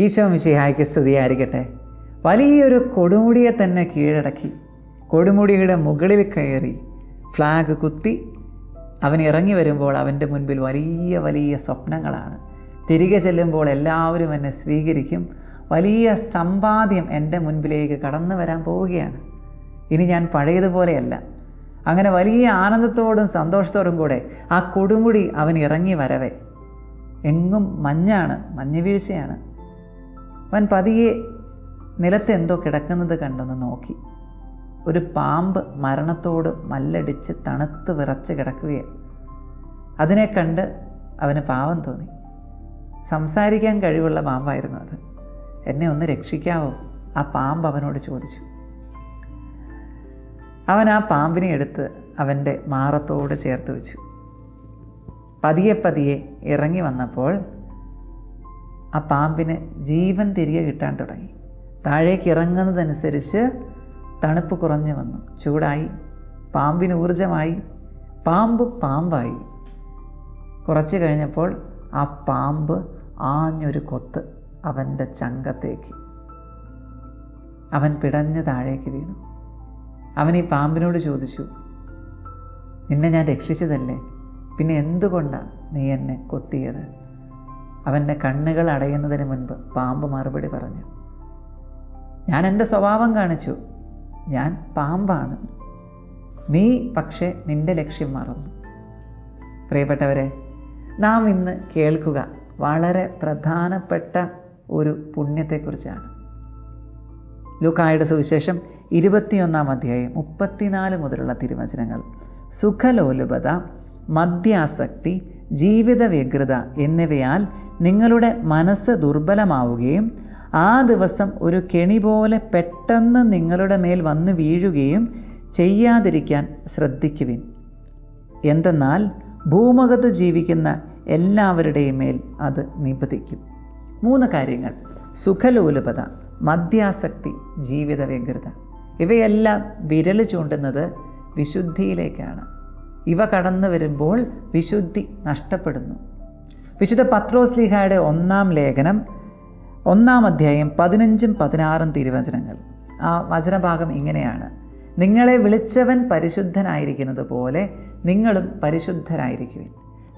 ഈശോ മിശിഹായ്ക്ക് സ്തുതിയായിരിക്കട്ടെ. വലിയൊരു കൊടുമുടിയെ തന്നെ കീഴടക്കി കൊടുമുടിയുടെ മുകളിൽ കയറി ഫ്ലാഗ് കുത്തി അവൻ ഇറങ്ങി വരുമ്പോൾ അവൻ്റെ മുൻപിൽ വലിയ വലിയ സ്വപ്നങ്ങളാണ്. തിരികെ ചെല്ലുമ്പോൾ എല്ലാവരും എന്നെ സ്വീകരിക്കും, വലിയ സമ്പാദ്യം എൻ്റെ മുൻപിലേക്ക് കടന്നു വരാൻ പോവുകയാണ്. ഇനി ഞാൻ പഴയതുപോലെയല്ല. അങ്ങനെ വലിയ ആനന്ദത്തോടും സന്തോഷത്തോടും കൂടെ ആ കൊടുമുടി അവൻ ഇറങ്ങി വരവേ എങ്ങും മഞ്ഞാണ്, മഞ്ഞ് വീഴ്ചയാണ്. അവൻ പതിയെ നിലത്ത് എന്തോ കിടക്കുന്നത് കണ്ടൊന്ന് നോക്കി. ഒരു പാമ്പ് മരണത്തോട് മല്ലടിച്ച് തണുത്ത് വിറച്ച് കിടക്കുകയാണ്. അതിനെ കണ്ട് അവന് പാവം തോന്നി. സംസാരിക്കാൻ കഴിവുള്ള പാമ്പായിരുന്നു അത്. എന്നെ ഒന്ന് രക്ഷിക്കാവോ? ആ പാമ്പ് അവനോട് ചോദിച്ചു. അവൻ ആ പാമ്പിനെ എടുത്ത് അവൻ്റെ മാറത്തോട് ചേർത്ത് വെച്ചു. പതിയെ പതിയെ ഇറങ്ങി വന്നപ്പോൾ ആ പാമ്പിന് ജീവൻ തിരികെ കിട്ടാൻ തുടങ്ങി. താഴേക്ക് ഇറങ്ങുന്നതനുസരിച്ച് തണുപ്പ് കുറഞ്ഞു വന്നു, ചൂടായി, പാമ്പിന് ഊർജമായി, പാമ്പ് പാമ്പായി. കുറച്ച് കഴിഞ്ഞപ്പോൾ ആ പാമ്പ് ആഞ്ഞൊരു കൊത്ത് അവൻ്റെ ചങ്കത്തേക്ക്. അവൻ പിടഞ്ഞ് താഴേക്ക് വീണു. അവൻ ഈ പാമ്പിനോട് ചോദിച്ചു, നിന്നെ ഞാൻ രക്ഷിച്ചതല്ലേ, പിന്നെ എന്തുകൊണ്ടാണ് നീ എന്നെ കൊത്തിയത്? അവൻ്റെ കണ്ണുകൾ അടയുന്നതിന് മുൻപ് പാമ്പ് മറുപടി പറഞ്ഞു, ഞാൻ എൻ്റെ സ്വഭാവം കാണിച്ചു, ഞാൻ പാമ്പാണ്. നീ പക്ഷേ നിൻ്റെ ലക്ഷ്യം മറന്നു. പ്രിയപ്പെട്ടവരെ, നാം ഇന്ന് കേൾക്കുക വളരെ പ്രധാനപ്പെട്ട ഒരു പുണ്യത്തെക്കുറിച്ചാണ്. ലൂക്കായുടെ സുവിശേഷം 21-ാം അധ്യായം 34 മുതലുള്ള തിരുവചനങ്ങൾ. സുഖലോലുപത, മദ്യാസക്തി, ജീവിത വ്യഗ്രത എന്നിവയാൽ നിങ്ങളുടെ മനസ്സ് ദുർബലമാവുകയും ആ ദിവസം ഒരു കെണി പോലെ പെട്ടെന്ന് നിങ്ങളുടെ മേൽ വന്നു വീഴുകയും ചെയ്യാതിരിക്കാൻ ശ്രദ്ധിക്കുവിൻ. എന്തെന്നാൽ ഭൂമുഖത്ത് ജീവിക്കുന്ന എല്ലാവരുടെയും മേൽ അത് നിപതിക്കും. 3 കാര്യങ്ങൾ: സുഖലോലുപത, മദ്യാസക്തി, ജീവിത വ്യഗ്രത. ഇവയെല്ലാം വിരൽ ചൂണ്ടുന്നത് വിശുദ്ധിയിലേക്കാണ്. ഇവ കടന്നു വരുമ്പോൾ വിശുദ്ധി നഷ്ടപ്പെടുന്നു. വിശുദ്ധ പത്രോസ്ലീഹായുടെ 1-ാം ലേഖനം 1-ാം അധ്യായം 15-16 തിരുവചനങ്ങൾ. ആ വചനഭാഗം ഇങ്ങനെയാണ്: നിങ്ങളെ വിളിച്ചവൻ പരിശുദ്ധനായിരിക്കുന്നത് പോലെ നിങ്ങളും പരിശുദ്ധരായിരിക്കുവിൻ.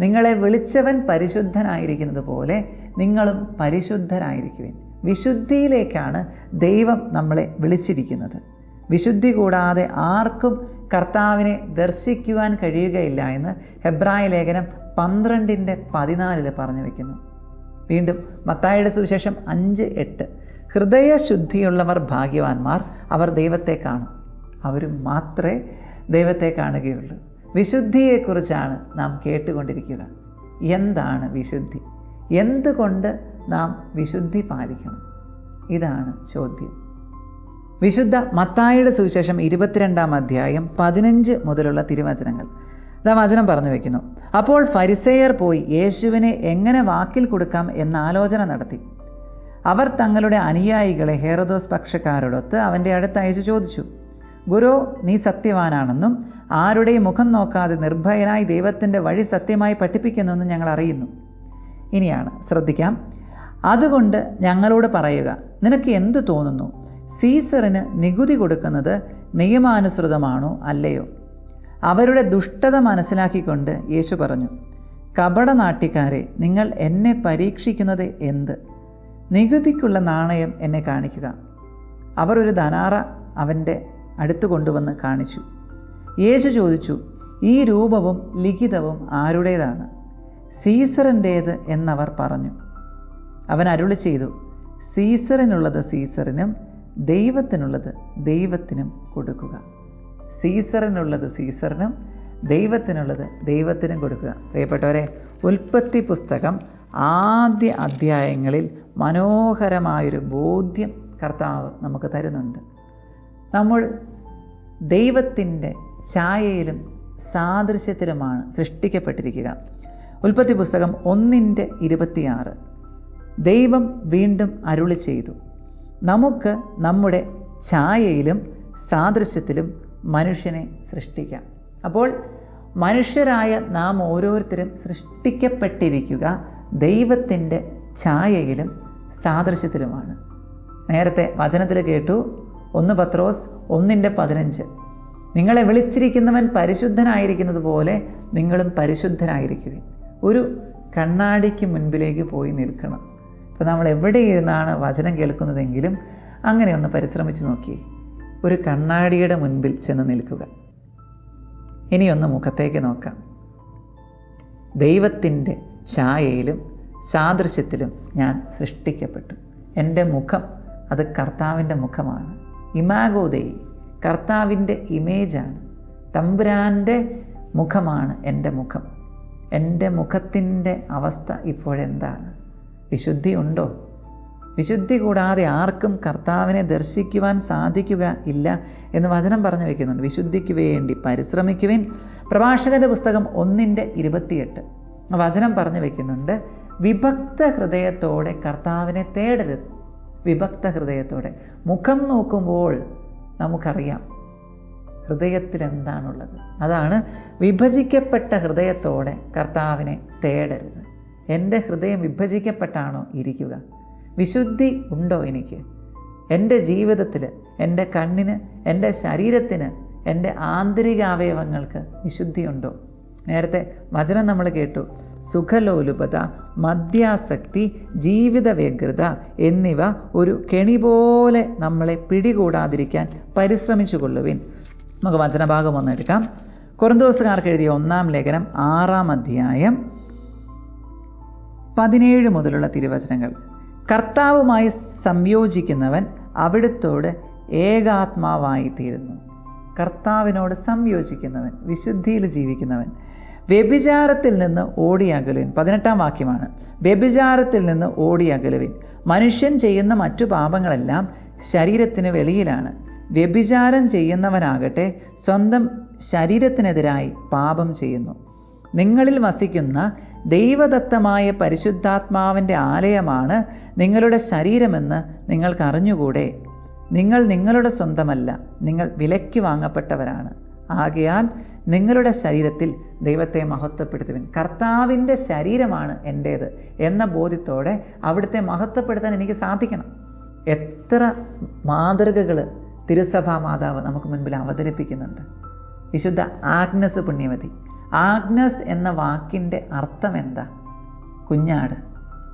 നിങ്ങളെ വിളിച്ചവൻ പരിശുദ്ധനായിരിക്കുന്നത് പോലെ നിങ്ങളും പരിശുദ്ധരായിരിക്കുവിൻ. വിശുദ്ധിയിലേക്കാണ് ദൈവം നമ്മളെ വിളിച്ചിരിക്കുന്നത്. വിശുദ്ധി കൂടാതെ ആർക്കും കർത്താവിനെ ദർശിക്കുവാൻ കഴിയുകയില്ല എന്ന് ഹെബ്രായ ലേഖനം 12:14 പറഞ്ഞു വയ്ക്കുന്നു. വീണ്ടും മത്തായിയുടെ സുവിശേഷം 5:8, ഹൃദയശുദ്ധിയുള്ളവർ ഭാഗ്യവാന്മാർ, അവർ ദൈവത്തെ കാണും. അവരും മാത്രമേ ദൈവത്തെ കാണുകയുള്ളൂ. വിശുദ്ധിയെക്കുറിച്ചാണ് നാം കേട്ടുകൊണ്ടിരിക്കുക. എന്താണ് വിശുദ്ധി? എന്തുകൊണ്ട് നാം വിശുദ്ധി പാലിക്കണം? ഇതാണ് ചോദ്യം. വിശുദ്ധ മത്തായിയുടെ സുവിശേഷം 22-ാം അധ്യായം 15 മുതലുള്ള തിരുവചനങ്ങൾ. ഇതാ വചനം പറഞ്ഞു വയ്ക്കുന്നു: അപ്പോൾ ഫരിസേയർ പോയി യേശുവിനെ എങ്ങനെ വാക്കിൽ കൊടുക്കാം എന്ന ആലോചന നടത്തി. അവർ തങ്ങളുടെ അനുയായികളെ ഹെരോദോസ് പക്ഷക്കാരോടൊത്ത് അവൻ്റെ അടുത്ത് അയച്ചു ചോദിച്ചു, ഗുരു, നീ സത്യവാനാണെന്നും ആരുടെയും മുഖം നോക്കാതെ നിർഭയനായി ദൈവത്തിൻ്റെ വഴി സത്യമായി പഠിപ്പിക്കുന്നുവെന്ന് ഞങ്ങൾ അറിയുന്നു. ഇനിയാണ്, ശ്രദ്ധിക്കാം. അതുകൊണ്ട് ഞങ്ങളോട് പറയുക, നിനക്ക് എന്തു തോന്നുന്നു? സീസറിന് നികുതി കൊടുക്കുന്നത് നിയമാനുസൃതമാണോ അല്ലയോ? അവരുടെ ദുഷ്ടത മനസ്സിലാക്കിക്കൊണ്ട് യേശു പറഞ്ഞു, കപടനാട്യക്കാരെ, നിങ്ങൾ എന്നെ പരീക്ഷിക്കുന്നത് എന്ത്? നികുതിക്കുള്ള നാണയം എന്നെ കാണിക്കുക. അവർ ഒരു ധനാറ അവൻ്റെ അടുത്ത് കൊണ്ടുവന്ന് കാണിച്ചു. യേശു ചോദിച്ചു, ഈ രൂപവും ലിഖിതവും ആരുടേതാണ്? സീസറിൻ്റേത് എന്നവർ പറഞ്ഞു. അവൻ അരുളി ചെയ്തു, സീസറിനുള്ളത് സീസറിനും ദൈവത്തിനുള്ളത് ദൈവത്തിനും കൊടുക്കുക. സീസറിനുള്ളത് സീസറിനും ദൈവത്തിനുള്ളത് ദൈവത്തിനും കൊടുക്കുക. പ്രിയപ്പെട്ടവരെ, ഉൽപ്പത്തി പുസ്തകം ആദ്യ അധ്യായങ്ങളിൽ മനോഹരമായൊരു ബോധ്യം കർത്താവ് നമുക്ക് തരുന്നുണ്ട്. നമ്മൾ ദൈവത്തിൻ്റെ ഛായയിലും സാദൃശ്യത്തിലുമാണ് സൃഷ്ടിക്കപ്പെട്ടിരിക്കുക. ഉൽപ്പത്തി പുസ്തകം 1:26 ദൈവം വീണ്ടും അരുളി ചെയ്തു, നമുക്ക് നമ്മുടെ ഛായയിലും സാദൃശ്യത്തിലും മനുഷ്യനെ സൃഷ്ടിക്കാം. അപ്പോൾ മനുഷ്യരായ നാം ഓരോരുത്തരും സൃഷ്ടിക്കപ്പെട്ടിരിക്കുക ദൈവത്തിൻ്റെ ഛായയിലും സാദൃശ്യത്തിലുമാണ്. നേരത്തെ വചനത്തിൽ കേട്ടു 1 പത്രോസ് 1:15, നിങ്ങളെ വിളിച്ചിരിക്കുന്നവൻ പരിശുദ്ധനായിരിക്കുന്നത് പോലെ നിങ്ങളും പരിശുദ്ധനായിരിക്കുവിൻ. ഒരു കണ്ണാടിക്ക് മുൻപിലേക്ക് പോയി നിൽക്കണം. ഇപ്പോൾ നമ്മൾ എവിടെ ഇരുന്നാണ് വചനം കേൾക്കുന്നതെങ്കിലും അങ്ങനെ ഒന്ന് പരിശ്രമിച്ച് നോക്കി. ഒരു കണ്ണാടിയുടെ മുൻപിൽ ചെന്ന് നിൽക്കുക. ഇനിയൊന്ന് മുഖത്തേക്ക് നോക്കാം. ദൈവത്തിൻ്റെ ഛായയിലും സാദൃശ്യത്തിലും ഞാൻ സൃഷ്ടിക്കപ്പെട്ടു. എൻ്റെ മുഖം അത് കർത്താവിൻ്റെ മുഖമാണ്. ഇമാഗോ ദൈ, കർത്താവിൻ്റെ ഇമേജാണ്. തമ്പുരാൻ്റെ മുഖമാണ് എൻ്റെ മുഖം. എൻ്റെ മുഖത്തിൻ്റെ അവസ്ഥ ഇപ്പോഴെന്താണ്? വിശുദ്ധി ഉണ്ടോ? വിശുദ്ധി കൂടാതെ ആർക്കും കർത്താവിനെ ദർശിക്കുവാൻ സാധിക്കുക ഇല്ല എന്ന് വചനം പറഞ്ഞു വയ്ക്കുന്നുണ്ട്. വിശുദ്ധിക്ക് വേണ്ടി പരിശ്രമിക്കുവിൻ. പ്രഭാഷകൻ്റെ പുസ്തകം 1:28 വചനം പറഞ്ഞു വയ്ക്കുന്നുണ്ട്, വിഭക്ത ഹൃദയത്തോടെ കർത്താവിനെ തേടരുത്. വിഭക്ത ഹൃദയത്തോടെ. മുഖം നോക്കുമ്പോൾ നമുക്കറിയാം ഹൃദയത്തിൽ എന്താണുള്ളത്. അതാണ് വിഭജിക്കപ്പെട്ട ഹൃദയത്തോടെ കർത്താവിനെ തേടരുത്. എൻ്റെ ഹൃദയം വിഭജിക്കപ്പെട്ടാണോ ഇരിക്കുക? വിശുദ്ധി ഉണ്ടോ എനിക്ക്? എൻ്റെ ജീവിതത്തിൽ, എൻ്റെ കണ്ണിന്, എൻ്റെ ശരീരത്തിന്, എൻ്റെ ആന്തരിക അവയവങ്ങൾക്ക് വിശുദ്ധിയുണ്ടോ? നേരത്തെ വചനം നമ്മൾ കേട്ടു, സുഖലോലുപത, മദ്യാസക്തി, ജീവിത വ്യഗ്രത എന്നിവ ഒരു കെണി പോലെ നമ്മളെ പിടികൂടാതിരിക്കാൻ പരിശ്രമിച്ചു കൊള്ളുവിൻ. നമുക്ക് വചനഭാഗം ഒന്നെടുക്കാം. കൊരിന്തോസുകാർക്ക് എഴുതിയ 1-ാം ലേഖനം 6-ാം അധ്യായം 17 മുതലുള്ള തിരുവചനങ്ങൾ. കർത്താവുമായി സംയോജിക്കുന്നവൻ അവിടുത്തോട് ഏകാത്മാവായിത്തീരുന്നു. കർത്താവിനോട് സംയോജിക്കുന്നവൻ, വിശുദ്ധിയിൽ ജീവിക്കുന്നവൻ. വ്യഭിചാരത്തിൽ നിന്ന് ഓടിയകലുവിൻ. 18-ാം വാക്യമാണ്. വ്യഭിചാരത്തിൽ നിന്ന് ഓടിയകലുവിൻ. മനുഷ്യൻ ചെയ്യുന്ന മറ്റു പാപങ്ങളെല്ലാം ശരീരത്തിന് വെളിയിലാണ്. വ്യഭിചാരം ചെയ്യുന്നവനാകട്ടെ സ്വന്തം ശരീരത്തിനെതിരായി പാപം ചെയ്യുന്നു. നിങ്ങളിൽ വസിക്കുന്ന ദൈവദത്തമായ പരിശുദ്ധാത്മാവിൻ്റെ ആലയമാണ് നിങ്ങളുടെ ശരീരമെന്ന് നിങ്ങൾക്കറിഞ്ഞുകൂടെ? നിങ്ങൾ നിങ്ങളുടെ സ്വന്തമല്ല, നിങ്ങൾ വിലയ്ക്ക് വാങ്ങപ്പെട്ടവരാണ്. ആകയാൽ നിങ്ങളുടെ ശരീരത്തിൽ ദൈവത്തെ മഹത്വപ്പെടുത്തുവിൻ. കർത്താവിൻ്റെ ശരീരമാണ് എൻ്റേത് എന്ന ബോധ്യത്തോടെ അവിടുത്തെ മഹത്വപ്പെടുത്താൻ എനിക്ക് സാധിക്കണം. എത്ര മാതൃകകൾ തിരുസഭാ മാതാവ് നമുക്ക് മുൻപിൽ അവതരിപ്പിക്കുന്നുണ്ട്. വിശുദ്ധ ആഗ്നസ് പുണ്യവതി. ആഗ്നസ് എന്ന വാക്കിൻ്റെ അർത്ഥം എന്താ? കുഞ്ഞാട്.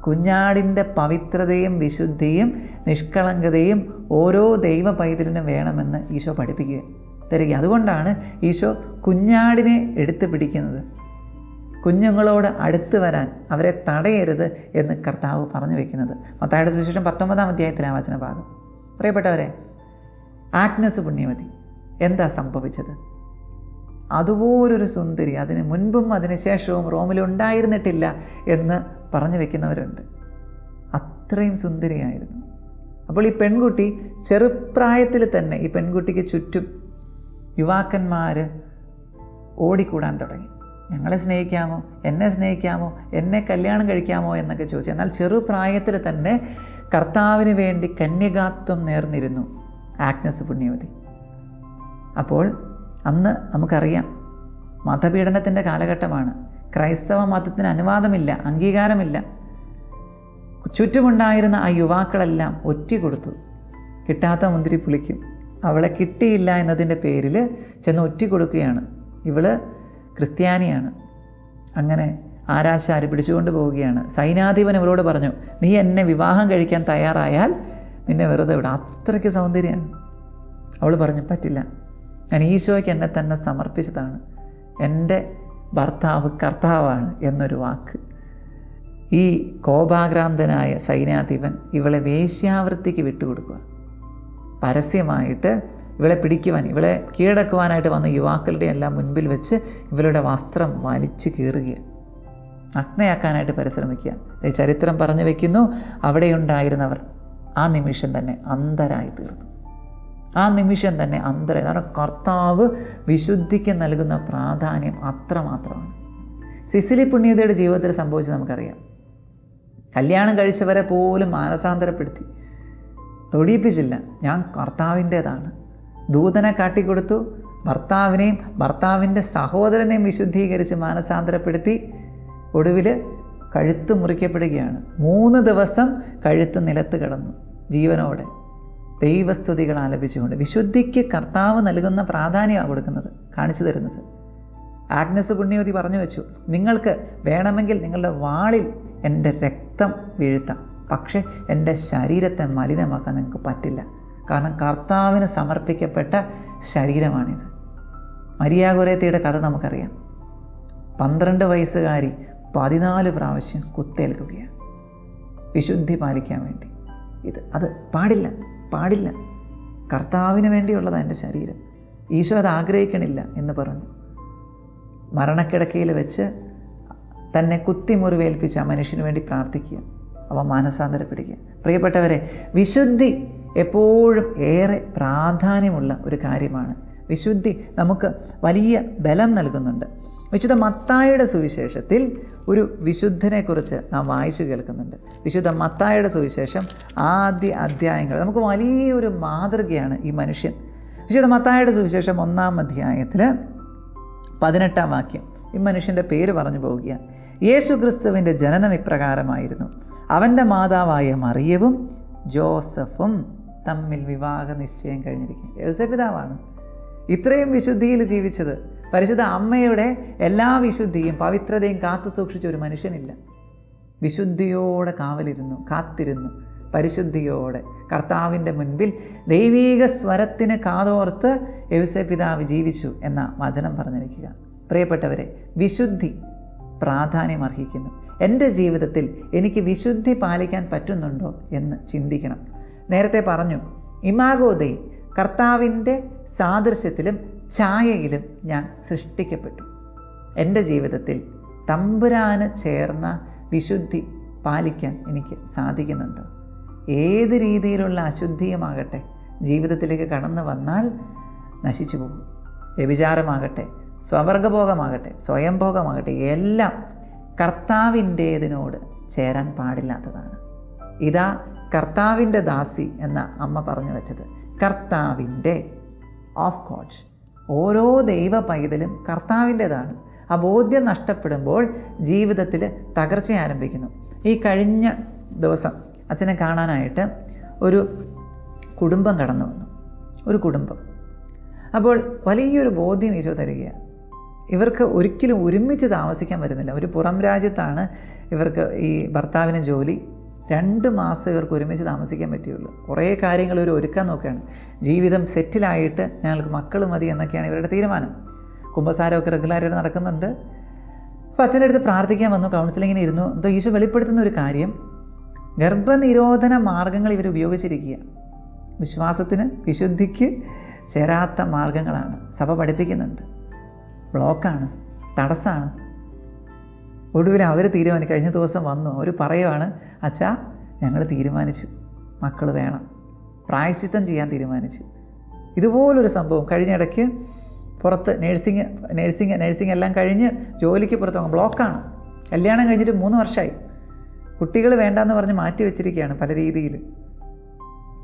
കുഞ്ഞാടിൻ്റെ പവിത്രതയും വിശുദ്ധിയും നിഷ്കളങ്കതയും ഓരോ ദൈവ പൈതലിനും വേണമെന്ന് ഈശോ പഠിപ്പിക്കുക തരിക. അതുകൊണ്ടാണ് ഈശോ കുഞ്ഞാടിനെ എടുത്തു പിടിക്കുന്നത്. കുഞ്ഞുങ്ങളോട് അടുത്ത് വരാൻ അവരെ തടയരുത് എന്ന് കർത്താവ് പറഞ്ഞു വയ്ക്കുന്നത്. മത്തായിയുടെ സുവിശേഷം 19-ാം അധ്യായത്തിലെ ആ വചനഭാഗം. പ്രിയപ്പെട്ടവരെ, ആഗ്നസ് പുണ്യവതി എന്താ സംഭവിച്ചത്? അതുപോലൊരു സുന്ദരി അതിന് മുൻപും അതിന് ശേഷവും റോമിലുണ്ടായിരുന്നിട്ടില്ല എന്ന് പറഞ്ഞു വെക്കുന്നവരുണ്ട്. അത്രയും സുന്ദരിയായിരുന്നു. അപ്പോൾ ഈ പെൺകുട്ടി ചെറുപ്രായത്തിൽ തന്നെ ഈ പെൺകുട്ടിക്ക് ചുറ്റും യുവാക്കന്മാർ ഓടിക്കൂടാൻ തുടങ്ങി. ഞങ്ങളെ സ്നേഹിക്കാമോ, എന്നെ സ്നേഹിക്കാമോ, എന്നെ കല്യാണം കഴിക്കാമോ എന്നൊക്കെ ചോദിച്ചു. എന്നാൽ ചെറുപ്രായത്തിൽ തന്നെ കർത്താവിന് വേണ്ടി കന്യകാത്വം നേർന്നിരുന്നു ആഗ്നസ് പുണ്യവതി. അപ്പോൾ അന്ന് നമുക്കറിയാം മതപീഡനത്തിൻ്റെ കാലഘട്ടമാണ്. ക്രൈസ്തവ മതത്തിന് അനുവാദമില്ല, അംഗീകാരമില്ല. ചുറ്റുമുണ്ടായിരുന്ന ആ യുവാക്കളെല്ലാം ഒറ്റ കൊടുത്തു. കിട്ടാത്ത മുന്തിരി പുളിക്കും. അവളെ കിട്ടിയില്ല എന്നതിൻ്റെ പേരിൽ ചെന്ന് ഒറ്റ കൊടുക്കുകയാണ്. ഇവള് ക്രിസ്ത്യാനിയാണ്. അങ്ങനെ ആരാശാരി പിടിച്ചുകൊണ്ട് പോവുകയാണ്. സൈനാധിപൻ ഇവരോട് പറഞ്ഞു, നീ എന്നെ വിവാഹം കഴിക്കാൻ തയ്യാറായാൽ നിന്നെ വെറുതെ വിടാം. അത്രയ്ക്ക് സൗന്ദര്യമാണ്. അവൾ പറഞ്ഞു, പറ്റില്ല, ഞാൻ ഈശോയ്ക്ക് എന്നെ തന്നെ സമർപ്പിച്ചതാണ്, എൻ്റെ ഭർത്താവ് കർത്താവാണ് എന്നൊരു വാക്ക്. ഈ കോപാക്രാന്തനായ സൈന്യാധിപൻ ഇവളെ വേശ്യാവൃത്തിക്ക് വിട്ടുകൊടുക്കുക. പരസ്യമായിട്ട് ഇവളെ പിടിക്കുവാൻ, ഇവളെ കീഴടക്കുവാനായിട്ട് വന്ന യുവാക്കളുടെ എല്ലാം മുൻപിൽ വെച്ച് ഇവളുടെ വസ്ത്രം വലിച്ചു കീറുക, നഗ്നയാക്കാനായിട്ട് പരിശ്രമിക്കുക. ചരിത്രം പറഞ്ഞു വയ്ക്കുന്നു, അവിടെയുണ്ടായിരുന്നവർ ആ നിമിഷം തന്നെ അന്ധരായി തീർന്നു. ആ നിമിഷം തന്നെ അന്തരം. കാരണം കർത്താവ് വിശുദ്ധിക്ക് നൽകുന്ന പ്രാധാന്യം അത്രമാത്രമാണ്. സിസിലി പുണ്യതയുടെ ജീവിതത്തിൽ സംഭവിച്ചത് നമുക്കറിയാം. കല്യാണം കഴിച്ചവരെ പോലും മാനസാന്തരപ്പെടുത്തി, തൊടിയിപ്പിച്ചില്ല. ഞാൻ കർത്താവിൻ്റേതാണ്. ദൂതനെ കാട്ടിക്കൊടുത്തു. ഭർത്താവിനെയും ഭർത്താവിൻ്റെ സഹോദരനെയും വിശുദ്ധീകരിച്ച് മാനസാന്തരപ്പെടുത്തി. ഒടുവിൽ കഴുത്ത് മുറിക്കപ്പെടുകയാണ്. 3 ദിവസം കഴുത്ത് നിലത്ത് കിടന്നു ജീവനോടെ, ദൈവസ്തുതികൾ ആലപിച്ചുകൊണ്ട്. വിശുദ്ധിക്ക് കർത്താവ് നൽകുന്ന പ്രാധാന്യമാണ് കൊടുക്കുന്നത്, കാണിച്ചു തരുന്നത്. ആഗ്നസ് പുണ്യവതി പറഞ്ഞു വെച്ചു, നിങ്ങൾക്ക് വേണമെങ്കിൽ നിങ്ങളുടെ വാളിൽ എൻ്റെ രക്തം വീഴ്ത്താം, പക്ഷേ എൻ്റെ ശരീരത്തെ മലിനമാക്കാൻ നിങ്ങൾക്ക് പറ്റില്ല. കാരണം കർത്താവിന് സമർപ്പിക്കപ്പെട്ട ശരീരമാണിത്. മരിയ ഗൊരേത്യയുടെ കഥ നമുക്കറിയാം. 12 വയസ്സുകാരി 14 പ്രാവശ്യം കുത്തേൽക്കുകയാണ് വിശുദ്ധി പാലിക്കാൻ വേണ്ടി. അത് പാടില്ല. കർത്താവിന് വേണ്ടിയുള്ളതാണ് എൻ്റെ ശരീരം, ഈശോ അത് ആഗ്രഹിക്കണില്ല എന്ന് പറഞ്ഞു. മരണക്കിടക്കയിൽ വെച്ച് തന്നെ കുത്തിമുറിവേൽപ്പിച്ച ആ മനുഷ്യന് വേണ്ടി പ്രാർത്ഥിക്കുക, അവ മാനസാന്തരപ്പെടുക. പ്രിയപ്പെട്ടവരെ, വിശുദ്ധി എപ്പോഴും ഏറെ പ്രാധാന്യമുള്ള ഒരു കാര്യമാണ്. വിശുദ്ധി നമുക്ക് വലിയ ബലം നൽകുന്നുണ്ട്. വിശുദ്ധ മത്തായിയുടെ സുവിശേഷത്തിൽ ഒരു വിശുദ്ധനെക്കുറിച്ച് നാം വായിച്ചു കേൾക്കുന്നുണ്ട്. വിശുദ്ധ മത്തായിയുടെ സുവിശേഷം ആദ്യ അധ്യായങ്ങൾ നമുക്ക് വലിയൊരു മാതൃകയാണ് ഈ മനുഷ്യൻ. വിശുദ്ധ മത്തായിയുടെ സുവിശേഷം 1-ാം അധ്യായത്തിൽ 18-ാം വാക്യം ഈ മനുഷ്യൻ്റെ പേര് പറഞ്ഞു പോവുകയാണ്. യേശു ക്രിസ്തുവിൻ്റെ ജനനം ഇപ്രകാരമായിരുന്നു. അവൻ്റെ മാതാവായ മറിയവും ജോസഫും തമ്മിൽ വിവാഹ നിശ്ചയം കഴിഞ്ഞിരിക്കും. യോസേപ്പിതാവാണ് ഇത്രയും വിശുദ്ധിയിൽ ജീവിച്ചത്. പരിശുദ്ധ അമ്മയുടെ എല്ലാ വിശുദ്ധിയും പവിത്രതയും കാത്തു സൂക്ഷിച്ച ഒരു മനുഷ്യനില്ല. വിശുദ്ധിയോടെ കാത്തിരുന്നു പരിശുദ്ധിയോടെ കർത്താവിൻ്റെ മുൻപിൽ ദൈവീക സ്വരത്തിന് കാതോർത്ത് യോസേപ്പിതാവ് ജീവിച്ചു എന്ന വചനം പറഞ്ഞു വയ്ക്കുക. പ്രിയപ്പെട്ടവരെ, വിശുദ്ധി പ്രാധാന്യം അർഹിക്കുന്നു. എൻ്റെ ജീവിതത്തിൽ എനിക്ക് വിശുദ്ധി പാലിക്കാൻ പറ്റുന്നുണ്ടോ എന്ന് ചിന്തിക്കണം. നേരത്തെ പറഞ്ഞു, ഇമാഗോ ദൈ, കർത്താവിൻ്റെ സാദൃശ്യത്തിലും ഛായയിലും ഞാൻ സൃഷ്ടിക്കപ്പെട്ടു. എൻ്റെ ജീവിതത്തിൽ തമ്പുരാന് ചേർന്ന വിശുദ്ധി പാലിക്കാൻ എനിക്ക് സാധിക്കുന്നുണ്ടോ? ഏത് രീതിയിലുള്ള അശുദ്ധിയുമാകട്ടെ ജീവിതത്തിലേക്ക് കടന്നു വന്നാൽ നശിച്ചു പോകും. വ്യഭിചാരമാകട്ടെ, സ്വവർഗഭോഗമാകട്ടെ, സ്വയംഭോഗമാകട്ടെ, എല്ലാം കർത്താവിൻ്റേതിനോട് ചേരാൻ പാടില്ലാത്തതാണ്. ഇതാ കർത്താവിൻ്റെ ദാസി എന്ന അമ്മ പറഞ്ഞു വെച്ചത്. കർത്താവിൻ്റെ, ഓഫ് ഗോഡ്. ഓരോ ദൈവ പൈതലും കർത്താവിൻ്റേതാണ്. ആ ബോധ്യം നഷ്ടപ്പെടുമ്പോൾ ജീവിതത്തിൽ തകർച്ച ആരംഭിക്കുന്നു. ഈ കഴിഞ്ഞ ദിവസം അച്ഛനെ കാണാനായിട്ട് ഒരു കുടുംബം കടന്നു വന്നു. ഒരു കുടുംബം. അപ്പോൾ വലിയൊരു ബോധ്യം ഈശോ തരികയാണ്. ഇവർക്ക് ഒരിക്കലും ഒരുമിച്ച് താമസിക്കാൻ വരുന്നില്ല. ഒരു പുറം രാജ്യത്താണ് ഇവർക്ക് ഈ ഭർത്താവിന് ജോലി. 2 മാസം ഇവർക്ക് ഒരുമിച്ച് താമസിക്കാൻ പറ്റുള്ളൂ. കുറേ കാര്യങ്ങൾ ഇവർ ഒരുക്കാൻ നോക്കുകയാണ്. ജീവിതം സെറ്റിലായിട്ട് ഞങ്ങൾക്ക് മക്കൾ മതി എന്നൊക്കെയാണ് ഇവരുടെ തീരുമാനം. കുമ്പസാരമൊക്കെ റെഗുലറായിട്ട് നടക്കുന്നുണ്ട്. അപ്പോൾ അച്ഛൻ്റെ അടുത്ത് പ്രാർത്ഥിക്കാൻ വന്നു, കൗൺസിലിങ്ങിന് ഇരുന്നു. എന്തോ ഈശോ വെളിപ്പെടുത്തുന്ന ഒരു കാര്യം, ഗർഭനിരോധന മാർഗങ്ങൾ ഇവർ ഉപയോഗിച്ചിരിക്കുക. വിശ്വാസത്തിന്, വിശുദ്ധിക്ക് ചേരാത്ത മാർഗങ്ങളാണ് സഭ പഠിപ്പിക്കുന്നുണ്ട്. ബ്ലോക്കാണ്, തടസ്സമാണ്. ഒടുവിൽ അവർ തീരുമാനിച്ചു. കഴിഞ്ഞ ദിവസം വന്നു, അവർ പറയുവാണ്, അച്ഛാ ഞങ്ങൾ തീരുമാനിച്ചു, മക്കൾ വേണം, പ്രായശ്ചിത്തം ചെയ്യാൻ തീരുമാനിച്ചു. ഇതുപോലൊരു സംഭവം കഴിഞ്ഞിടയ്ക്ക് പുറത്ത് നേഴ്സിംഗ് എല്ലാം കഴിഞ്ഞ് ജോലിക്ക് പുറത്ത് പോകും. ബ്ലോക്കാണ്. കല്യാണം കഴിഞ്ഞിട്ട് 3 വർഷമായി. കുട്ടികൾ വേണ്ടാന്ന് പറഞ്ഞ് മാറ്റി വെച്ചിരിക്കുകയാണ് പല രീതിയിൽ.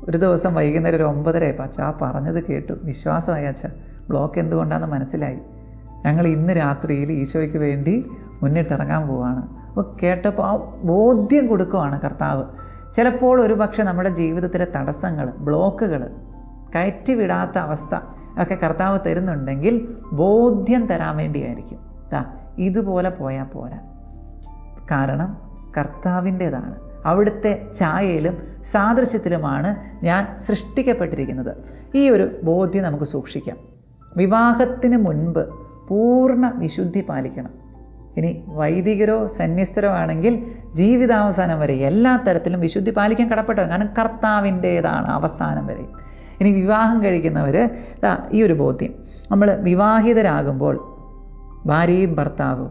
ഒരു ദിവസം വൈകുന്നേരം ഒരു 9:30 അച്ഛാ പറഞ്ഞത് കേട്ടു, വിശ്വാസമായി അച്ഛാ, ബ്ലോക്ക് എന്തുകൊണ്ടാണെന്ന് മനസ്സിലായി. ഞങ്ങൾ ഇന്ന് രാത്രിയിൽ ഈശോയ്ക്ക് വേണ്ടി മുന്നിട്ടിറങ്ങാൻ പോവാണ്. അപ്പോൾ കേട്ടപ്പോൾ ആ ബോധ്യം കൊടുക്കുവാണ് കർത്താവ്. ചിലപ്പോൾ ഒരു പക്ഷേ നമ്മുടെ ജീവിതത്തിലെ തടസ്സങ്ങൾ, ബ്ലോക്കുകൾ, കയറ്റിവിടാത്ത അവസ്ഥ ഒക്കെ കർത്താവ് തരുന്നുണ്ടെങ്കിൽ ബോധ്യം തരാൻ വേണ്ടിയായിരിക്കും. ഇതുപോലെ പോയാൽ പോരാ, കാരണം കർത്താവിൻ്റേതാണ്. അവിടുത്തെ ഛായയിലും സാദൃശ്യത്തിലുമാണ് ഞാൻ സൃഷ്ടിക്കപ്പെട്ടിരിക്കുന്നത്. ഈ ഒരു ബോധ്യം നമുക്ക് സൂക്ഷിക്കാം. വിവാഹത്തിന് മുൻപ് പൂർണ്ണ വിശുദ്ധി പാലിക്കണം. ഇനി വൈദികരോ സന്യസ്തരോ ആണെങ്കിൽ ജീവിതാവസാനം വരെ എല്ലാ തരത്തിലും വിശുദ്ധി പാലിക്കാൻ കടപ്പെട്ടവർ, കാരണം കർത്താവിൻ്റേതാണ് അവസാനം വരെ. ഇനി വിവാഹം കഴിക്കുന്നവർ ഈ ഒരു ബോധ്യം, നമ്മൾ വിവാഹിതരാകുമ്പോൾ ഭാര്യയും ഭർത്താവും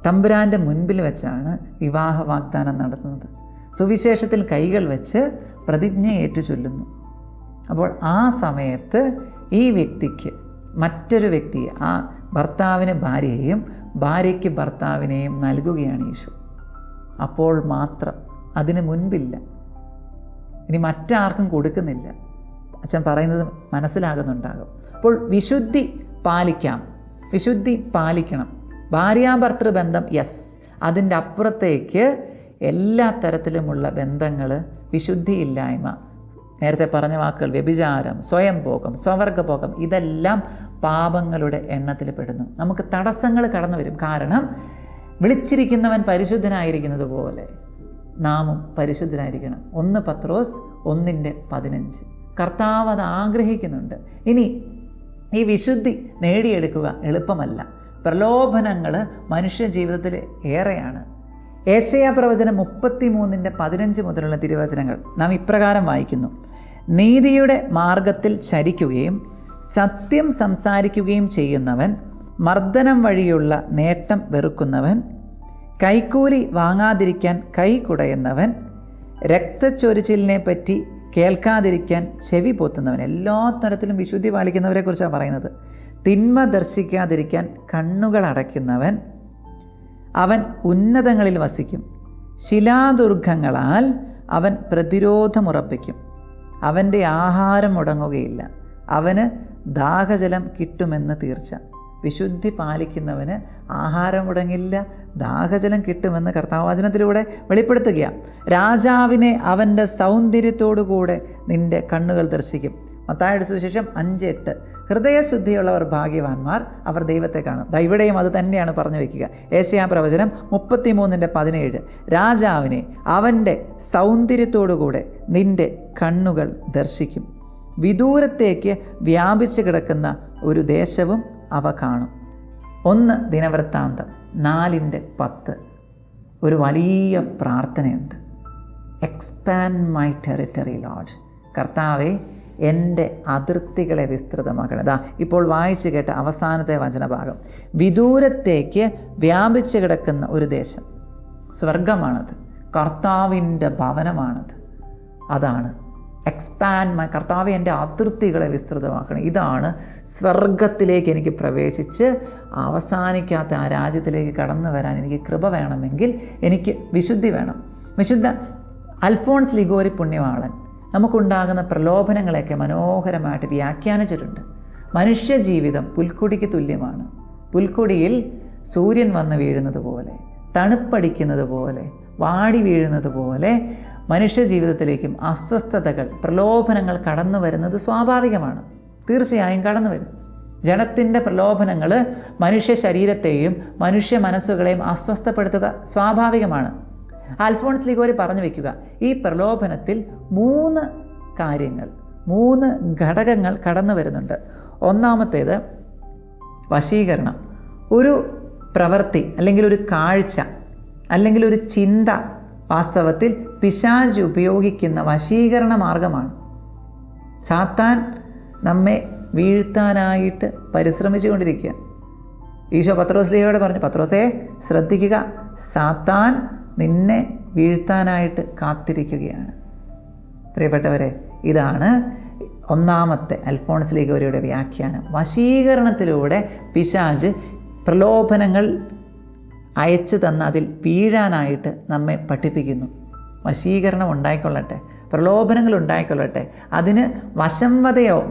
തമ്പുരാൻ്റെ മുൻപിൽ വെച്ചാണ് വിവാഹ വാഗ്ദാനം നടത്തുന്നത്. സുവിശേഷത്തിൽ കൈകൾ വെച്ച് പ്രതിജ്ഞ ഏറ്റു ചൊല്ലുന്നു. അപ്പോൾ ആ സമയത്ത് ഈ വ്യക്തിക്ക് മറ്റൊരു വ്യക്തിയെ, ആ ഭർത്താവിന് ഭാര്യയെയും ഭാര്യയ്ക്ക് ഭർത്താവിനെയും നൽകുകയാണ് ഈശോ. അപ്പോൾ മാത്രം, അതിന് മുൻപില്ല. ഇനി മറ്റാർക്കും കൊടുക്കുന്നില്ല. അച്ഛൻ പറയുന്നത് മനസ്സിലാകുന്നുണ്ടാകും. അപ്പോൾ വിശുദ്ധി പാലിക്കാം, വിശുദ്ധി പാലിക്കണം. ഭാര്യാഭർത്തൃ ബന്ധം യെസ്, അതിൻ്റെ അപ്പുറത്തേക്ക് എല്ലാ തരത്തിലുമുള്ള ബന്ധങ്ങൾ, വിശുദ്ധിയില്ലായ്മ, നേരത്തെ പറഞ്ഞ വാക്കുകൾ, വ്യഭിചാരം, സ്വയംഭോഗം, സ്വവർഗഭോഗം, ഇതെല്ലാം പാപങ്ങളുടെ എണ്ണത്തിൽ പെടുന്നു. നമുക്ക് തടസ്സങ്ങൾ കടന്നു വരും. കാരണം വിളിച്ചിരിക്കുന്നവൻ പരിശുദ്ധനായിരിക്കുന്നത് പോലെ നാമും പരിശുദ്ധനായിരിക്കണം. 1 പത്രോസ് 1:15. കർത്താവ് അത് ആഗ്രഹിക്കുന്നുണ്ട്. ഇനി ഈ വിശുദ്ധി നേടിയെടുക്കുക എളുപ്പമല്ല. പ്രലോഭനങ്ങൾ മനുഷ്യ ജീവിതത്തിൽ ഏറെയാണ്. ഏശയ്യാ പ്രവചനം 33:15 മുതലുള്ള തിരുവചനങ്ങൾ നാം ഇപ്രകാരം വായിക്കുന്നു: നീതിയുടെ മാർഗത്തിൽ ചരിക്കുകയും സത്യം സംസാരിക്കുകയും ചെയ്യുന്നവൻ, മർദ്ദനം വഴിയുള്ള നേട്ടം വെറുക്കുന്നവൻ, കൈക്കൂലി വാങ്ങാതിരിക്കാൻ കൈ കുടയുന്നവൻ, രക്തച്ചൊരിച്ചിലിനെ പറ്റി കേൾക്കാതിരിക്കാൻ ചെവി പൊത്തുന്നവൻ. എല്ലാ തരത്തിലും വിശുദ്ധി പാലിക്കുന്നവരെ കുറിച്ചാണ് പറയുന്നത്. തിന്മ ദർശിക്കാതിരിക്കാൻ കണ്ണുകൾ അടയ്ക്കുന്നവൻ, അവൻ ഉന്നതങ്ങളിൽ വസിക്കും. ശിലാദുർഗങ്ങളാൽ അവൻ പ്രതിരോധമുറപ്പിക്കും. അവൻ്റെ ആഹാരം മുടങ്ങുകയില്ല. അവന് ദാഹജലം കിട്ടുമെന്ന് തീർച്ച. വിശുദ്ധി പാലിക്കുന്നവന് ആഹാരം മുടങ്ങില്ല, ദാഹജലം കിട്ടുമെന്ന് കർത്താവചനത്തിലൂടെ വെളിപ്പെടുത്തുകയാണ്. രാജാവിനെ അവൻ്റെ സൗന്ദര്യത്തോടുകൂടെ നിൻ്റെ കണ്ണുകൾ ദർശിക്കും. മത്തായിയുടെ സുവിശേഷം 5:8. ഹൃദയശുദ്ധിയുള്ളവർ ഭാഗ്യവാന്മാർ, അവർ ദൈവത്തെ കാണും. ഇവിടെയും അത് തന്നെയാണ് പറഞ്ഞു വയ്ക്കുക. ഏശയ്യാ പ്രവചനം 33:17. രാജാവിനെ അവൻ്റെ സൗന്ദര്യത്തോടുകൂടെ നിൻ്റെ കണ്ണുകൾ ദർശിക്കും. വിദൂരത്തേക്ക് വ്യാപിച്ചു കിടക്കുന്ന ഒരു ദേശവും അവ കാണും. 1 ദിനവൃത്താന്തം 4:10. ഒരു വലിയ പ്രാർത്ഥനയുണ്ട്. Expand my territory Lord. കർത്താവെ, എൻ്റെ അതിർത്തികളെ വിസ്തൃതമാക്കണം. ഇപ്പോൾ വായിച്ചു കേട്ട അവസാനത്തെ വചനഭാഗം. വിദൂരത്തേക്ക് വ്യാപിച്ചു കിടക്കുന്ന ഒരു ദേശം, സ്വർഗമാണത്, കർത്താവിൻ്റെ ഭവനമാണത്. അതാണ് എക്സ്പാൻഡ് മൈ, കർത്താവ് എൻ്റെ അതിർത്തികളെ വിസ്തൃതമാക്കണം. ഇതാണ് സ്വർഗത്തിലേക്ക് എനിക്ക് പ്രവേശിച്ച് അവസാനിക്കാത്ത ആ രാജ്യത്തിലേക്ക് കടന്നു വരാൻ എനിക്ക് കൃപ വേണമെങ്കിൽ എനിക്ക് വിശുദ്ധി വേണം. വിശുദ്ധ അൽഫോൺസ് ലിഗോരി പുണ്യവാളൻ നമുക്കുണ്ടാകുന്ന പ്രലോഭനങ്ങളെയൊക്കെ മനോഹരമായിട്ട് വ്യാഖ്യാനിച്ചിട്ടുണ്ട്. മനുഷ്യജീവിതം പുൽക്കൊടിക്ക് തുല്യമാണ്. പുൽക്കൊടിയിൽ സൂര്യൻ വന്ന് വീഴുന്നത് പോലെ, തണുപ്പടിക്കുന്നത് പോലെ, വാടി വീഴുന്നത് പോലെ മനുഷ്യജീവിതത്തിലേക്കും അസ്വസ്ഥതകൾ, പ്രലോഭനങ്ങൾ കടന്നു വരുന്നത് സ്വാഭാവികമാണ്. തീർച്ചയായും കടന്നു വരും. ജഡത്തിൻ്റെ പ്രലോഭനങ്ങൾ മനുഷ്യ ശരീരത്തെയും മനുഷ്യ മനസ്സുകളെയും അസ്വസ്ഥപ്പെടുത്തുക സ്വാഭാവികമാണ്. അൽഫോൺസ് ലിഗോരി പറഞ്ഞു വയ്ക്കുക, ഈ പ്രലോഭനത്തിൽ 3 കാര്യങ്ങൾ, 3 ഘടകങ്ങൾ കടന്നു വരുന്നുണ്ട്. ഒന്നാമത്തേത് വശീകരണം. ഒരു പ്രവൃത്തി അല്ലെങ്കിൽ ഒരു കാഴ്ച അല്ലെങ്കിൽ ഒരു ചിന്ത വാസ്തവത്തിൽ പിശാച് ഉപയോഗിക്കുന്ന വശീകരണ മാർഗമാണ്. സാത്താൻ നമ്മെ വീഴ്ത്താനായിട്ട് പരിശ്രമിച്ചു കൊണ്ടിരിക്കുക. ഈശോ പത്രോസ്ലീഹയോട് പറഞ്ഞു, പത്രോസേ ശ്രദ്ധിക്കുക, സാത്താൻ നിന്നെ വീഴ്ത്താനായിട്ട് കാത്തിരിക്കുകയാണ്. പ്രിയപ്പെട്ടവരെ, ഇതാണ് ഒന്നാമത്തെ അൽഫോൺസ് ലിഗോരിയുടെ വ്യാഖ്യാനം. വശീകരണത്തിലൂടെ പിശാച് പ്രലോഭനങ്ങൾ അയച്ചു തന്ന് അതിൽ വീഴാനായിട്ട് നമ്മെ പഠിപ്പിക്കുന്നു. വശീകരണം ഉണ്ടായിക്കൊള്ളട്ടെ, പ്രലോഭനങ്ങൾ ഉണ്ടായിക്കൊള്ളട്ടെ, അതിന്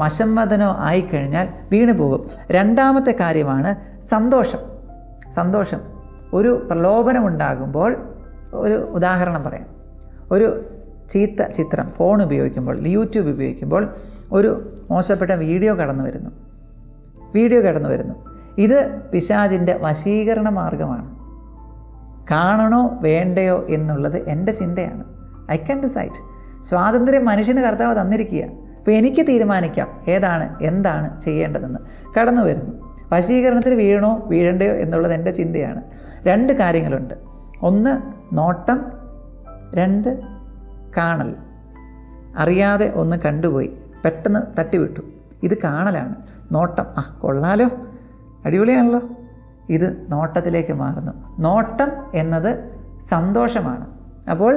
വശംവദനോ ആയിക്കഴിഞ്ഞാൽ വീണു പോകും. രണ്ടാമത്തെ കാര്യമാണ് സന്തോഷം. സന്തോഷം. ഒരു പ്രലോഭനം ഉണ്ടാകുമ്പോൾ, ഒരു ഉദാഹരണം പറയാം. ഒരു ചീത്ത ചിത്രം ഫോൺ ഉപയോഗിക്കുമ്പോൾ, യൂട്യൂബ് ഉപയോഗിക്കുമ്പോൾ ഒരു മോശപ്പെട്ട വീഡിയോ കടന്നു വരുന്നു. ഇത് പിശാചിൻ്റെ വശീകരണ മാർഗമാണ്. കാണണോ വേണ്ടയോ എന്നുള്ളത് എൻ്റെ ചിന്തയാണ്. I can decide. സ്വാതന്ത്ര്യം മനുഷ്യന് കർത്താവ് തന്നിരിക്കുക. അപ്പോൾ എനിക്ക് തീരുമാനിക്കാം എന്താണ് ചെയ്യേണ്ടതെന്ന്. കടന്നു വരുന്നു. വശീകരണത്തിൽ വീഴണ്ടയോ എന്നുള്ളത് എൻ്റെ ചിന്തയാണ്. 2 കാര്യങ്ങളുണ്ട്. 1 നോട്ടം, 2 കാണൽ. അറിയാതെ ഒന്ന് കണ്ടുപോയി, പെട്ടെന്ന് തട്ടിവിട്ടു. ഇത് കാണലാണ്. നോട്ടം, കൊള്ളാലോ, അടിപൊളിയാണല്ലോ, ഇത് നോട്ടത്തിലേക്ക് മാറുന്നു. നോട്ടം എന്നത് സന്തോഷമാണ്. അപ്പോൾ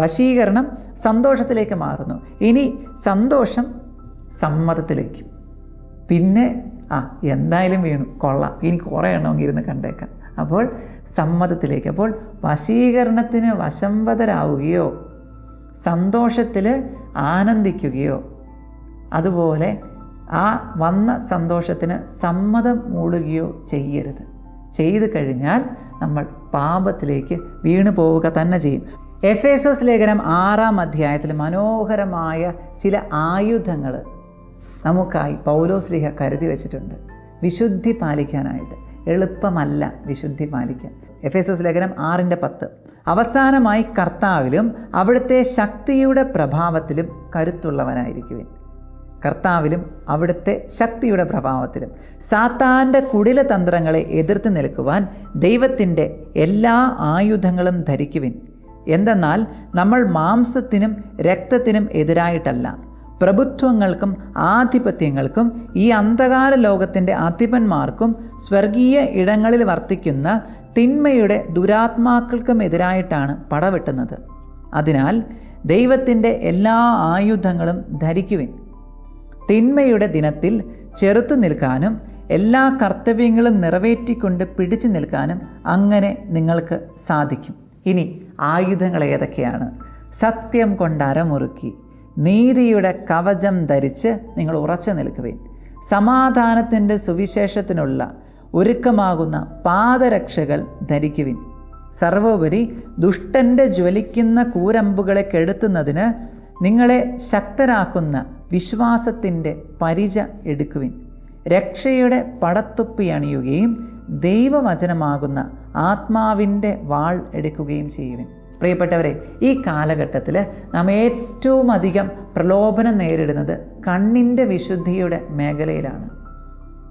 വശീകരണം സന്തോഷത്തിലേക്ക് മാറുന്നു. ഇനി സന്തോഷം സമ്മതത്തിലേക്ക്. പിന്നെ എന്തായാലും വീണു, കൊള്ളാം, ഇനി കുറേ എണ്ണമെങ്കിൽ ഇരുന്ന് കണ്ടേക്കാം. അപ്പോൾ സമ്മതത്തിലേക്ക്. അപ്പോൾ വശീകരണത്തിന് വശംവദരാവുകയോ സന്തോഷത്തിൽ ആനന്ദിക്കുകയോ, അതുപോലെ ആ വന്ന സന്തോഷത്തിന് സമ്മതം മൂടുകയോ ചെയ്യരുത്. ചെയ്തു കഴിഞ്ഞാൽ നമ്മൾ പാപത്തിലേക്ക് വീണു പോവുക തന്നെ ചെയ്യും. എഫേസോസ് ലേഖനം 6-ാം അധ്യായത്തിൽ മനോഹരമായ ചില ആയുധങ്ങൾ നമുക്കായി പൗലോസ്ലീഹ കരുതി വച്ചിട്ടുണ്ട് വിശുദ്ധി പാലിക്കാനായിട്ട്. എളുപ്പമല്ല വിശുദ്ധി പാലിക്കാൻ. എഫേസോസ് ലേഖനം 6:10 അവസാനമായി കർത്താവിലും അവിടുത്തെ ശക്തിയുടെ പ്രഭാവത്തിലും കരുത്തുള്ളവനായിരിക്കുവിൻ. കർത്താവിലും അവിടുത്തെ ശക്തിയുടെ പ്രഭാവത്തിലും സാത്താൻ്റെ കുടിലതന്ത്രങ്ങളെ എതിർത്ത് നിൽക്കുവാൻ ദൈവത്തിൻ്റെ എല്ലാ ആയുധങ്ങളും ധരിക്കുവിൻ. എന്തെന്നാൽ നമ്മൾ മാംസത്തിനും രക്തത്തിനും എതിരായിട്ടല്ല, പ്രഭുത്വങ്ങൾക്കും ആധിപത്യങ്ങൾക്കും ഈ അന്ധകാര ലോകത്തിൻ്റെ അധിപന്മാർക്കും സ്വർഗീയ ഇടങ്ങളിൽ വർത്തിക്കുന്ന തിന്മയുടെ ദുരാത്മാക്കൾക്കും എതിരായിട്ടാണ് പടവെട്ടുന്നത്. അതിനാൽ ദൈവത്തിൻ്റെ എല്ലാ ആയുധങ്ങളും ധരിക്കുവിൻ. തിന്മയുടെ ദിനത്തിൽ ചെറുത്തു നിൽക്കാനും എല്ലാ കർത്തവ്യങ്ങളും നിറവേറ്റിക്കൊണ്ട് പിടിച്ചു നിൽക്കാനും അങ്ങനെ നിങ്ങൾക്ക് സാധിക്കും. ഇനി ആയുധങ്ങൾ ഏതൊക്കെയാണ്? സത്യം കൊണ്ട് അരമുറുക്കി നീതിയുടെ കവചം ധരിച്ച് നിങ്ങൾ ഉറച്ചു നിൽക്കുവിൻ. സമാധാനത്തിൻ്റെ സുവിശേഷത്തിനുള്ള ഒരുക്കമാകുന്ന പാദരക്ഷകൾ ധരിക്കുവിൻ. സർവോപരി ദുഷ്ടൻ്റെ ജ്വലിക്കുന്ന കൂരമ്പുകളെ കെടുത്തുന്നതിന് നിങ്ങളെ ശക്തരാക്കുന്ന വിശ്വാസത്തിൻ്റെ പരിച എടുക്കുവിൻ. രക്ഷയുടെ പടത്തൊപ്പി അണിയുകയും ദൈവവചനമാകുന്ന ആത്മാവിൻ്റെ വാൾ എടുക്കുകയും ചെയ്യുവിൻ. പ്രിയപ്പെട്ടവരെ, ഈ കാലഘട്ടത്തിൽ നാം ഏറ്റവും അധികം പ്രലോഭനം നേരിടുന്നത് കണ്ണിൻ്റെ വിശുദ്ധിയുടെ മേഖലയിലാണ്.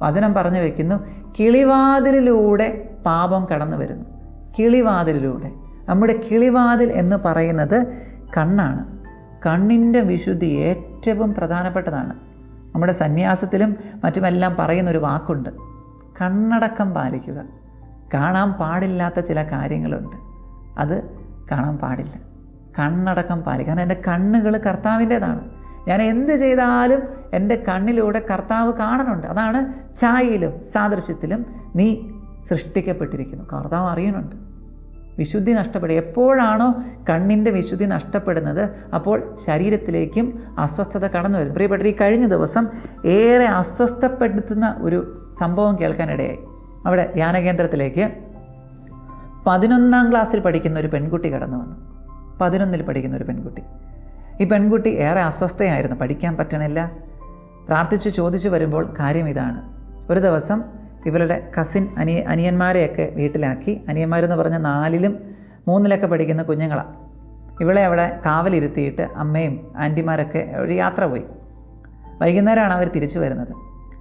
വചനം പറഞ്ഞു വയ്ക്കുന്നു, കിളിവാതിലിലൂടെ പാപം കടന്നു വരുന്നു. കിളിവാതിലിലൂടെ. നമ്മുടെ കിളിവാതിൽ എന്ന് പറയുന്നത് കണ്ണാണ്. കണ്ണിൻ്റെ വിശുദ്ധി ഏറ്റവും പ്രധാനപ്പെട്ടതാണ്. നമ്മുടെ സന്യാസത്തിലും മറ്റുമെല്ലാം പറയുന്നൊരു വാക്കുണ്ട്, കണ്ണടക്കം പാലിക്കുക. കാണാൻ പാടില്ലാത്ത ചില കാര്യങ്ങളുണ്ട്, അത് കാണാൻ പാടില്ല. കണ്ണടക്കം പാലിക്കുക. കാരണം എൻ്റെ കണ്ണുകൾ കർത്താവിൻ്റേതാണ്. ഞാൻ എന്ത് ചെയ്താലും എൻ്റെ കണ്ണിലൂടെ കർത്താവ് കാണുന്നുണ്ട്. അതാണ് ഛായയിലും സാദൃശ്യത്തിലും നീ സൃഷ്ടിക്കപ്പെട്ടിരിക്കുന്നു. കർത്താവ് അറിയുന്നുണ്ട്. വിശുദ്ധി നഷ്ടപ്പെടുക എപ്പോഴാണോ കണ്ണിൻ്റെ വിശുദ്ധി നഷ്ടപ്പെടുന്നത്, അപ്പോൾ ശരീരത്തിലേക്കും അസ്വസ്ഥത കടന്നു വരും. പ്രിയപ്പെട്ട, ഈ കഴിഞ്ഞ ദിവസം ഏറെ അസ്വസ്ഥപ്പെടുത്തുന്ന ഒരു സംഭവം കേൾക്കാനിടയായി. അവിടെ ധ്യാനകേന്ദ്രത്തിലേക്ക് 11ാം ക്ലാസ്സിൽ പഠിക്കുന്ന ഒരു പെൺകുട്ടി കടന്നു വന്നു. 11ൽ പഠിക്കുന്ന ഒരു പെൺകുട്ടി. ഈ പെൺകുട്ടി ഏറെ അസ്വസ്ഥയായിരുന്നു, പഠിക്കാൻ പറ്റണില്ല. പ്രാർത്ഥിച്ച് ചോദിച്ചു വരുമ്പോൾ കാര്യം ഇതാണ്. ഒരു ദിവസം ഇവരുടെ കസിൻ അനിയന്മാരെയൊക്കെ വീട്ടിലാക്കി. അനിയന്മാരെന്ന് പറഞ്ഞാൽ 4ലും 3ലൊക്കെ പഠിക്കുന്ന കുഞ്ഞുങ്ങളാണ്. ഇവളെ അവിടെ കാവലിരുത്തിയിട്ട് അമ്മയും ആൻറ്റിമാരൊക്കെ ഒരു യാത്ര പോയി. വൈകുന്നേരമാണ് അവർ തിരിച്ചു വരുന്നത്.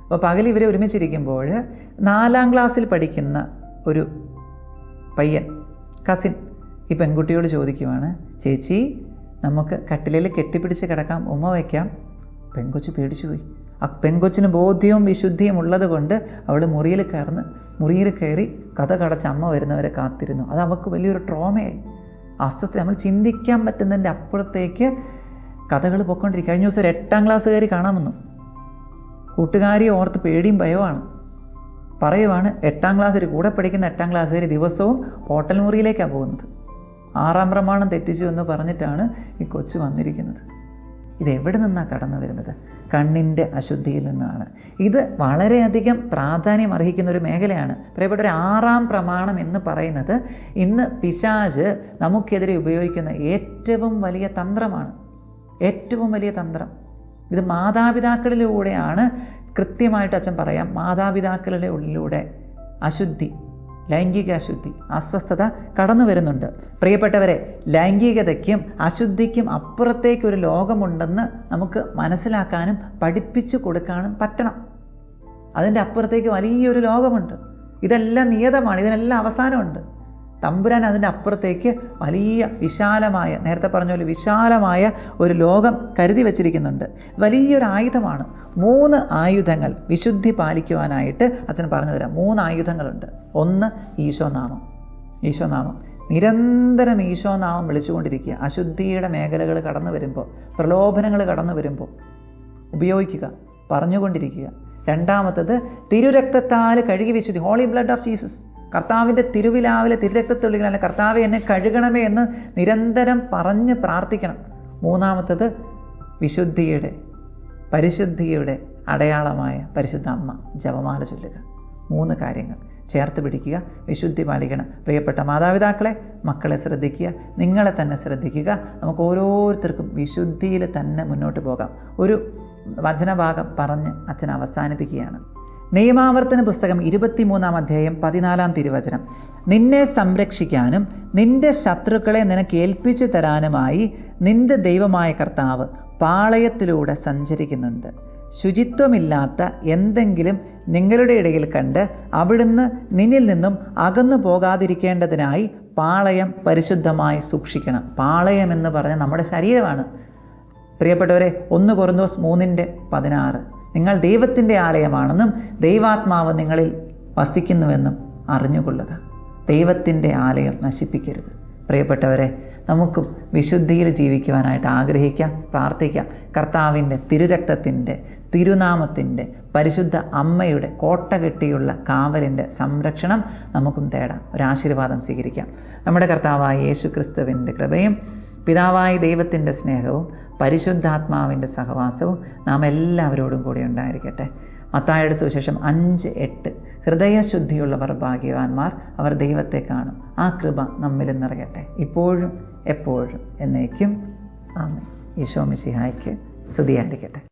അപ്പോൾ പകൽ ഇവർ ഒരുമിച്ചിരിക്കുമ്പോൾ 4ാം ക്ലാസ്സിൽ പഠിക്കുന്ന ഒരു പയ്യൻ, കസിൻ, ഈ പെൺകുട്ടിയോട് ചോദിക്കുവാണ്, ചേച്ചി നമുക്ക് കട്ടിലിൽ കെട്ടിപ്പിടിച്ച് കിടക്കാം, ഉമ്മ വയ്ക്കാം. പെൺകൊച്ച് പേടിച്ചു പോയി. ആ പെൺകൊച്ചിന് ബോധ്യവും വിശുദ്ധിയും ഉള്ളത് കൊണ്ട് അവൾ മുറിയിൽ കയറി കഥ കടച്ച് അമ്മ വരുന്നവരെ കാത്തിരുന്നു. അത് അവൾക്ക് വലിയൊരു ട്രോമയായി, അസ്വസ്ഥ. നമ്മൾ ചിന്തിക്കാൻ പറ്റുന്നതിൻ്റെ അപ്പുറത്തേക്ക് കഥകൾ പൊയ്ക്കൊണ്ടിരിക്കും. കഴിഞ്ഞ ദിവസം ഒരു 8ാം ക്ലാസ്സുകാരി കാണാൻ വന്നു. കൂട്ടുകാരിയെ ഓർത്ത് പേടിയും ഭയവുമാണ്. പറയുവാണ്, 8ാം ക്ലാസ്സിൽ കൂടെ പഠിക്കുന്ന 8ാം ക്ലാസ്സുകാരി ദിവസവും ഹോട്ടൽ മുറിയിലേക്കാണ് പോകുന്നത്. 6ാം പ്രമാണം തെറ്റിച്ചു എന്ന് പറഞ്ഞിട്ടാണ് ഈ കൊച്ചു വന്നിരിക്കുന്നത്. ഇതെവിടെ നിന്നാണ് കടന്നു വരുന്നത്? കണ്ണിൻ്റെ അശുദ്ധിയിൽ നിന്നാണ്. ഇത് വളരെയധികം പ്രാധാന്യം അർഹിക്കുന്ന ഒരു മേഖലയാണ്. പ്രിയപ്പെട്ട, ഒരു 6ാം പ്രമാണം എന്ന് പറയുന്നത് ഇന്ന് പിശാച് നമുക്കെതിരെ ഉപയോഗിക്കുന്ന ഏറ്റവും വലിയ തന്ത്രമാണ്. ഏറ്റവും വലിയ തന്ത്രം. ഇത് മാതാപിതാക്കളിലൂടെയാണ്, കൃത്യമായിട്ട് അച്ഛൻ പറയാം, മാതാപിതാക്കളുടെ ഉള്ളിലൂടെ അശുദ്ധി, ലൈംഗിക അശുദ്ധി, അസ്വസ്ഥത കടന്നു വരുന്നുണ്ട്. പ്രിയപ്പെട്ടവരെ, ലൈംഗികതയ്ക്കും അശുദ്ധിക്കും അപ്പുറത്തേക്കൊരു ലോകമുണ്ടെന്ന് നമുക്ക് മനസ്സിലാക്കാനും പഠിപ്പിച്ചു കൊടുക്കാനും പറ്റണം. അതിൻ്റെ അപ്പുറത്തേക്ക് വലിയൊരു ലോകമുണ്ട്. ഇതെല്ലാം നിയതമാണ്, ഇതിനെല്ലാം അവസാനമുണ്ട്. തമ്പുരാൻ അതിൻ്റെ അപ്പുറത്തേക്ക് വലിയ വിശാലമായ, നേരത്തെ പറഞ്ഞ പോലെ വിശാലമായ ഒരു ലോകം കരുതി വച്ചിരിക്കുന്നുണ്ട്. വലിയൊരു ആയുധമാണ്. 3 ആയുധങ്ങൾ വിശുദ്ധി പാലിക്കുവാനായിട്ട് അച്ഛൻ പറഞ്ഞു തരാം. 3 ആയുധങ്ങളുണ്ട്. 1 ഈശോനാമം. ഈശോനാമം നിരന്തരം ഈശോനാമം വിളിച്ചുകൊണ്ടിരിക്കുക. അശുദ്ധിയുടെ മേഖലകൾ കടന്നു വരുമ്പോൾ, പ്രലോഭനങ്ങൾ കടന്നു വരുമ്പോൾ ഉപയോഗിക്കുക, പറഞ്ഞുകൊണ്ടിരിക്കുക. 2ാമത്തത് തിരുരക്തത്താൽ കഴുകി വിശുദ്ധി, ഹോളി ബ്ലഡ് ഓഫ് ജീസസ്. കർത്താവിൻ്റെ തിരുവിലാവിലെ തിരുരക്തത്തൊഴികളല്ല, കർത്താവെ എന്നെ കഴുകണമേ എന്ന് നിരന്തരം പറഞ്ഞ് പ്രാർത്ഥിക്കണം. 3ാമത്തത് വിശുദ്ധിയുടെ, പരിശുദ്ധിയുടെ അടയാളമായ പരിശുദ്ധ അമ്മ, ജപമാല ചൊല്ലുക. 3 കാര്യങ്ങൾ ചേർത്ത് പിടിക്കുക, വിശുദ്ധി പാലിക്കണം. പ്രിയപ്പെട്ട മാതാപിതാക്കളെ, മക്കളെ ശ്രദ്ധിക്കുക, നിങ്ങളെ തന്നെ ശ്രദ്ധിക്കുക. നമുക്ക് ഓരോരുത്തർക്കും വിശുദ്ധിയിൽ തന്നെ മുന്നോട്ട് പോകാം. ഒരു വചനഭാഗം പറഞ്ഞ് അച്ഛൻ അവസാനിപ്പിക്കുകയാണ്. നിയമാവർത്തന പുസ്തകം 23-ാം അധ്യായം 14-ാം തിരുവചനം. നിന്നെ സംരക്ഷിക്കാനും നിന്റെ ശത്രുക്കളെ നിനക്ക് ഏൽപ്പിച്ചു തരാനുമായി നിന്റെ ദൈവമായ കർത്താവ് പാളയത്തിലൂടെ സഞ്ചരിക്കുന്നുണ്ട്. ശുചിത്വമില്ലാത്ത എന്തെങ്കിലും നിങ്ങളുടെ ഇടയിൽ കണ്ട് അവിടുന്ന് നിന്നിൽ നിന്നും അകന്നു പോകാതിരിക്കേണ്ടതിനായി പാളയം പരിശുദ്ധമായി സൂക്ഷിക്കണം. പാളയം എന്ന് പറഞ്ഞാൽ നമ്മുടെ ശരീരമാണ്. പ്രിയപ്പെട്ടവരെ, 1 കൊരിന്തോസ് 3:16 നിങ്ങൾ ദൈവത്തിൻ്റെ ആലയമാണെന്നും ദൈവാത്മാവ് നിങ്ങളിൽ വസിക്കുന്നുവെന്നും അറിഞ്ഞുകൊള്ളുക. ദൈവത്തിൻ്റെ ആലയം നശിപ്പിക്കരുത്. പ്രിയപ്പെട്ടവരെ, നമുക്കും വിശുദ്ധിയിൽ ജീവിക്കുവാനായിട്ട് ആഗ്രഹിക്കാം, പ്രാർത്ഥിക്കാം. കർത്താവിൻ്റെ തിരുരക്തത്തിൻ്റെ, തിരുനാമത്തിൻ്റെ, പരിശുദ്ധ അമ്മയുടെ കോട്ട കെട്ടിയുള്ള കാവലിൻ്റെ സംരക്ഷണം നമുക്കും തേടാം. ഒരാശീർവാദം സ്വീകരിക്കാം. നമ്മുടെ കർത്താവായ യേശു ക്രിസ്തുവിൻ്റെ കൃപയും പിതാവായ ദൈവത്തിൻ്റെ സ്നേഹവും പരിശുദ്ധാത്മാവിൻ്റെ സഹവാസവും നാം എല്ലാവരോടും കൂടി ഉണ്ടായിരിക്കട്ടെ. മത്തായിയുടെ സുവിശേഷം 5:8 ഹൃദയശുദ്ധിയുള്ളവർ ഭാഗ്യവാന്മാർ, അവർ ദൈവത്തെ കാണും. ആ കൃപ നമ്മിൽ നിറയട്ടെ, ഇപ്പോഴും എപ്പോഴും എന്നേക്കും. ആമേൻ. ഈശോ മിശിഹായ്ക്ക് സ്തുതിയായിരിക്കട്ടെ.